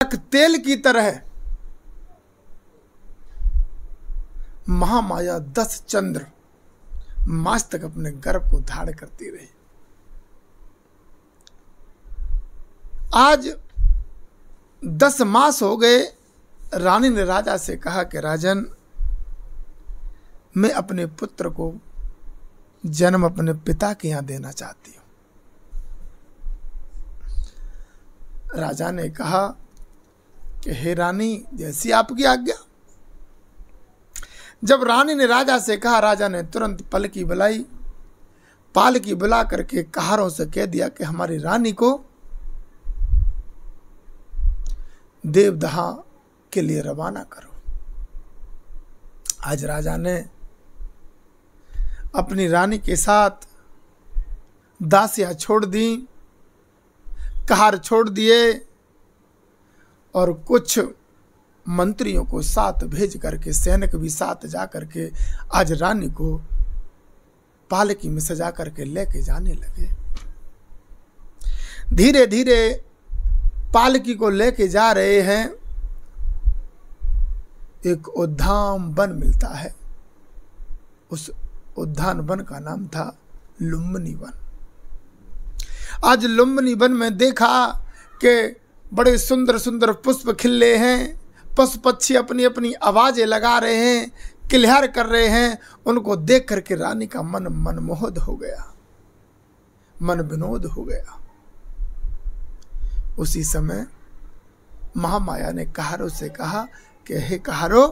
नक तेल की तरह महामाया 10 चंद्र मास तक अपने गर्भ को धारण करती रही। आज 10 मास हो गए। रानी ने राजा से कहा कि राजन, मैं अपने पुत्र को जन्म अपने पिता के यहां देना चाहती हूं। राजा ने कहा कि हे रानी, जैसी आपकी आज्ञा। जब रानी ने राजा से कहा, राजा ने तुरंत पालकी बुलाई। पालकी बुला करके कहारों से कह दिया कि हमारी रानी को देवदहा के लिए रवाना करो। आज राजा ने अपनी रानी के साथ दासियां छोड़ दी, कहार छोड़ दिए और कुछ मंत्रियों को साथ भेज करके, सैनिक भी साथ जा करके आज रानी को पालकी में सजा करके लेके जाने लगे। धीरे धीरे पालकी को लेके जा रहे हैं। एक उद्यान वन मिलता है। उस उद्यान वन का नाम था लुम्बिनी वन। आज लुम्बिनी वन में देखा कि बड़े सुंदर सुंदर पुष्प खिले हैं। पशु पक्षी अपनी अपनी आवाजें लगा रहे हैं, किलहर कर रहे हैं। उनको देख करके रानी का मन मनमोहद हो गया, मन विनोद हो गया। उसी समय महामाया ने कहारों से कहा कि हे कहारो,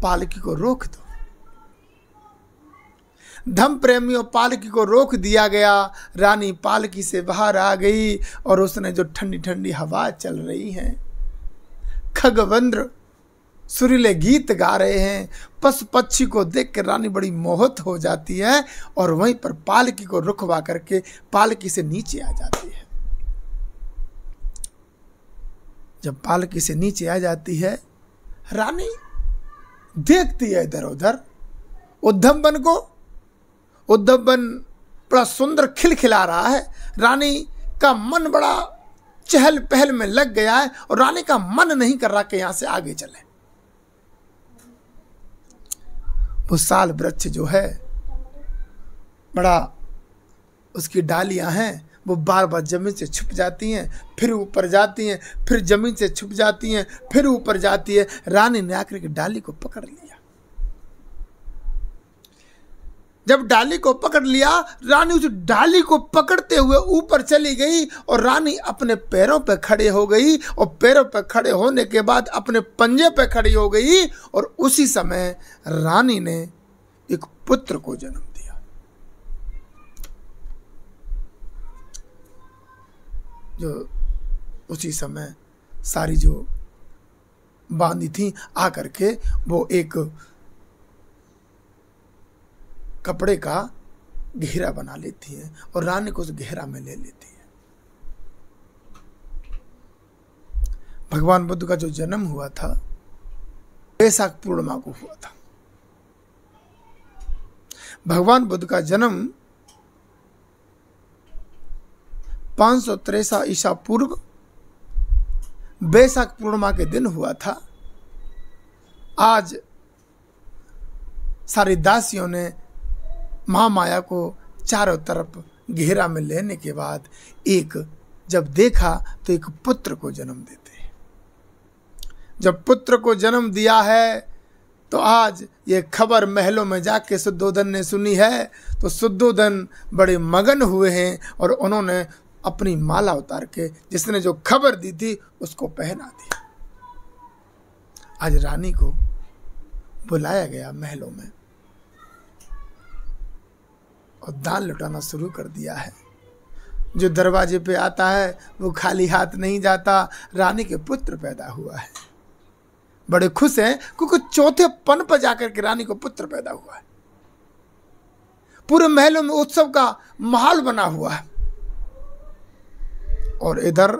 पालकी को रोक दो। धम प्रेमियों, पालकी को रोक दिया गया। रानी पालकी से बाहर आ गई और उसने जो ठंडी ठंडी हवा चल रही है, खगवंद्र सुरीले गीत गा रहे हैं, पशु पक्षी को देख कर रानी बड़ी मोहित हो जाती है और वहीं पर पालकी को रुकवा करके पालकी से नीचे आ जाती है। जब पालकी से नीचे आ जाती है, रानी देखती है इधर उधर उद्धम वन को। उद्धम वन बड़ा सुंदर खिलखिला रहा है। रानी का मन बड़ा चहल पहल में लग गया है और रानी का मन नहीं कर रहा कि यहां से आगे चले। वो साल वृक्ष जो है, बड़ा उसकी डालियां हैं, वो बार बार जमीन से छुप जाती हैं, फिर ऊपर जाती हैं, फिर जमीन से छुप जाती हैं, फिर ऊपर जाती है। रानी ने आकर के डाली को पकड़ लिया। जब डाली को पकड़ लिया, रानी उस डाली को पकड़ते हुए ऊपर चली गई और रानी अपने पैरों पर खड़े हो गई और पैरों पर खड़े होने के बाद अपने पंजे पर खड़ी हो गई और उसी समय रानी ने एक पुत्र को जन्म दिया। जो उसी समय सारी जो बांधी थी आकर के वो एक कपड़े का घेरा बना लेती है और रानी को उस घेरा में ले लेती है। भगवान बुद्ध का जो जन्म हुआ था वैशाख पूर्णिमा को हुआ था। भगवान बुद्ध का जन्म 563 ईसा पूर्व वैशाख पूर्णिमा के दिन हुआ था। आज सारी दासियों ने महामाया को चारों तरफ घेरा में लेने के बाद एक जब देखा तो एक पुत्र को जन्म देते हैं। जब पुत्र को जन्म दिया है तो आज ये खबर महलों में जाके शुद्धोधन ने सुनी है तो शुद्धोधन बड़े मगन हुए हैं और उन्होंने अपनी माला उतार के जिसने जो खबर दी थी उसको पहना दिया। आज रानी को बुलाया गया महलों में और दान लुटाना शुरू कर दिया है। जो दरवाजे पे आता है वो खाली हाथ नहीं जाता। रानी के पुत्र पैदा हुआ है, बड़े खुश हैं क्योंकि चौथे पन पर जाकर के रानी को पुत्र पैदा हुआ है। पूरे महलों में उत्सव का माहौल बना हुआ है। और इधर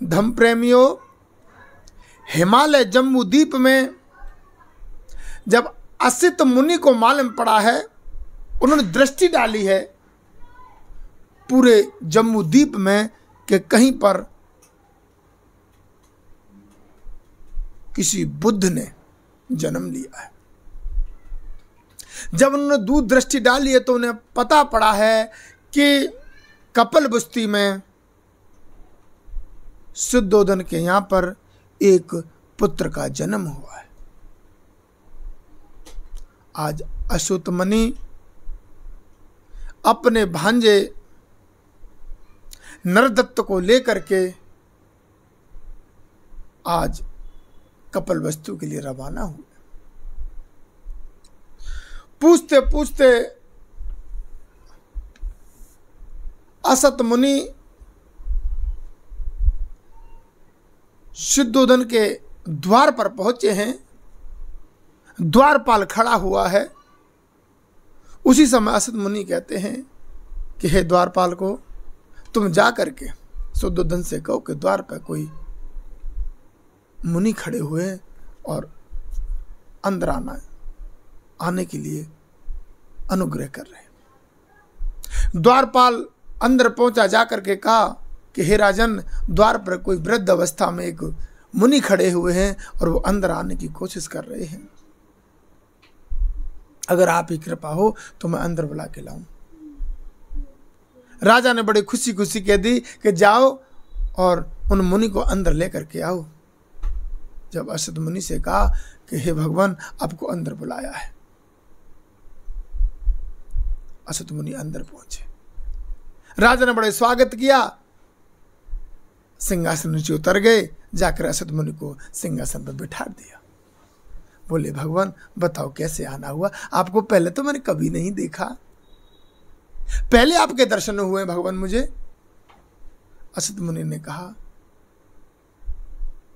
धम प्रेमियों, हिमालय जम्बू द्वीप में जब असित मुनि को मालूम पड़ा है, उन्होंने दृष्टि डाली है पूरे जम्बू द्वीप में कि कहीं पर किसी बुद्ध ने जन्म लिया है। जब उन्होंने दूर दृष्टि डाली है तो उन्हें पता पड़ा है कि कपिलवस्तु में शुद्धोधन के यहां पर एक पुत्र का जन्म हुआ है। आज अच्युत मुनि अपने भांजे नरदत्त को लेकर के आज कपिलवस्तु के लिए रवाना हुए। पूछते पूछते असत मुनि शुद्धोधन के द्वार पर पहुंचे हैं। द्वारपाल खड़ा हुआ है। उसी समय असत मुनि कहते हैं कि हे द्वारपाल को, तुम जा करके शुद्धोधन से कहो कि द्वार पर कोई मुनि खड़े हुए और अंदर आने के लिए अनुग्रह कर रहे हैं। द्वारपाल अंदर पहुंचा, जाकर के कहा कि हे राजन, द्वार पर कोई वृद्ध अवस्था में एक मुनि खड़े हुए हैं और वो अंदर आने की कोशिश कर रहे हैं। अगर आप ही कृपा हो तो मैं अंदर बुला के लाऊं। राजा ने बड़ी खुशी खुशी कह दी कि जाओ और उन मुनि को अंदर लेकर के आओ। जब अच्युत मुनि से कहा कि हे भगवान, आपको अंदर बुलाया है। अच्युत मुनि अंदर पहुंचे। राजा ने बड़े स्वागत किया। सिंहासन नीचे उतर गए, जाकर अच्युत मुनि को सिंहासन पर बिठा दिया। बोले भगवान, बताओ कैसे आना हुआ? आपको पहले तो मैंने कभी नहीं देखा, पहले आपके दर्शन हुए भगवान मुझे। अच्युत मुनि ने कहा,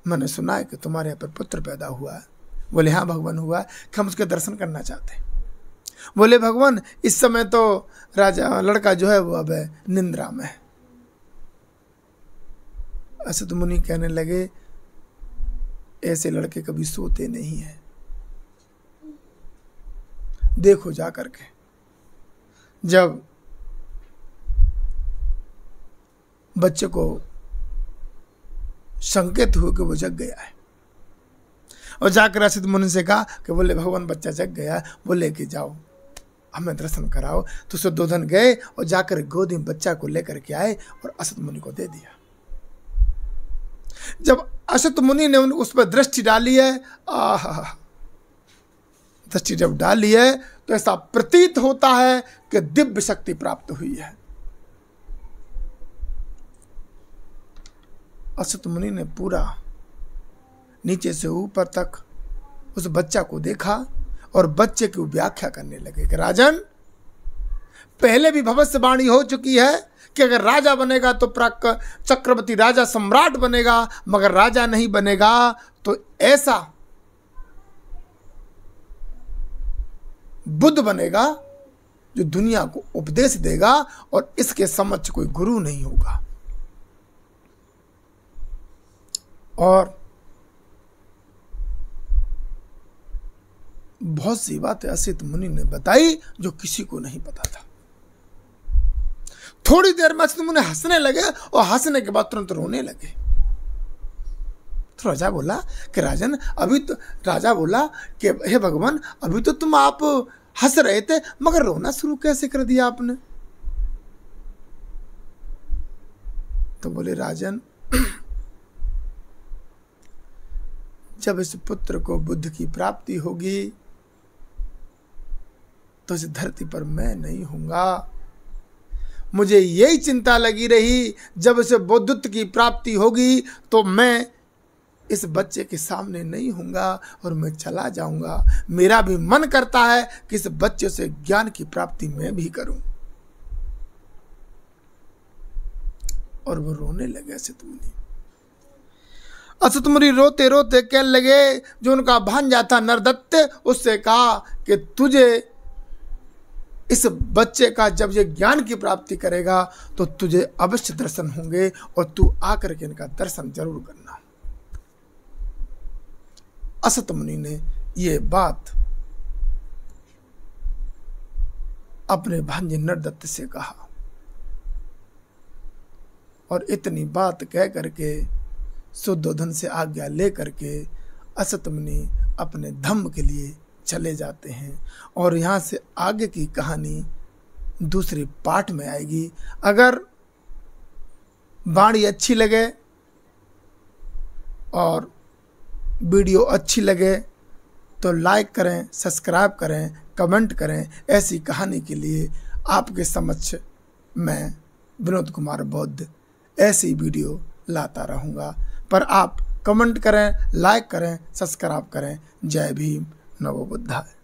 मैंने सुना है कि तुम्हारे यहाँ पर पुत्र पैदा हुआ है। बोले हाँ भगवान हुआ है, कि हम उसके दर्शन करना चाहते हैं। बोले भगवान, इस समय तो राजा लड़का जो है वो अब निंद्रा में है। अच्युत मुनि कहने लगे, ऐसे लड़के कभी सोते नहीं हैं, देखो जा करके। जब बच्चे को संकेत हुआ कि वो जग गया है और जाकर अच्युत मुनि से कहा कि बोले भगवान, बच्चा जग गया है। बोले कि जाओ हमें दर्शन कराओ। तो शुद्धोधन गए और जाकर गोदी में बच्चा को लेकर के आए और अच्युत मुनि को दे दिया। जब अच्युत मुनि ने उस पर दृष्टि डाली है, दृष्टि जब डाली है तो ऐसा प्रतीत होता है कि दिव्य शक्ति प्राप्त हुई है। अच्युत मुनि ने पूरा नीचे से ऊपर तक उस बच्चा को देखा और बच्चे की व्याख्या करने लगे कि राजन, पहले भी भविष्यवाणी हो चुकी है कि अगर राजा बनेगा तो चक्रवर्ती राजा सम्राट बनेगा, मगर राजा नहीं बनेगा तो ऐसा बुद्ध बनेगा जो दुनिया को उपदेश देगा और इसके समक्ष कोई गुरु नहीं होगा। और बहुत सी बातें अच्युत मुनि ने बताई जो किसी को नहीं पता था। थोड़ी देर में अच्युत मुनि हंसने लगे और हंसने के बाद तुरंत रोने लगे। तो राजा बोला कि राजन, अभी तो राजा बोला कि हे भगवान, अभी तो तुम आप हंस रहे थे, मगर रोना शुरू कैसे कर दिया आपने? तो बोले राजन, जब इस पुत्र को बुद्ध की प्राप्ति होगी तो इस धरती पर मैं नहीं हूंगा। मुझे यही चिंता लगी रही, जब इसे बुद्धत्व की प्राप्ति होगी तो मैं इस बच्चे के सामने नहीं हूंगा और मैं चला जाऊंगा। मेरा भी मन करता है कि इस बच्चे से ज्ञान की प्राप्ति मैं भी करूं। और वो रोने लगे अच्युत मुनि। अच्युत मुनि रोते रोते कहने लगे, जो उनका भांजा था नरदत्त, उससे कहा कि तुझे इस बच्चे का जब ये ज्ञान की प्राप्ति करेगा तो तुझे अवश्य दर्शन होंगे और तू आकर के इनका दर्शन जरूर करना। अच्युत मुनि ने ये बात अपने भांजे नरदत्त से कहा और इतनी बात कह करके शुद्धोधन से आज्ञा ले करके असत मुनि अपने धम्म के लिए चले जाते हैं। और यहाँ से आगे की कहानी दूसरे पार्ट में आएगी। अगर वाणी अच्छी लगे और वीडियो अच्छी लगे तो लाइक करें, सब्सक्राइब करें, कमेंट करें। ऐसी कहानी के लिए आपके समक्ष मैं विनोद कुमार बौद्ध ऐसी वीडियो लाता रहूँगा। पर आप कमेंट करें, लाइक करें, सब्सक्राइब करें। जय भीम, नमो बुद्धाय।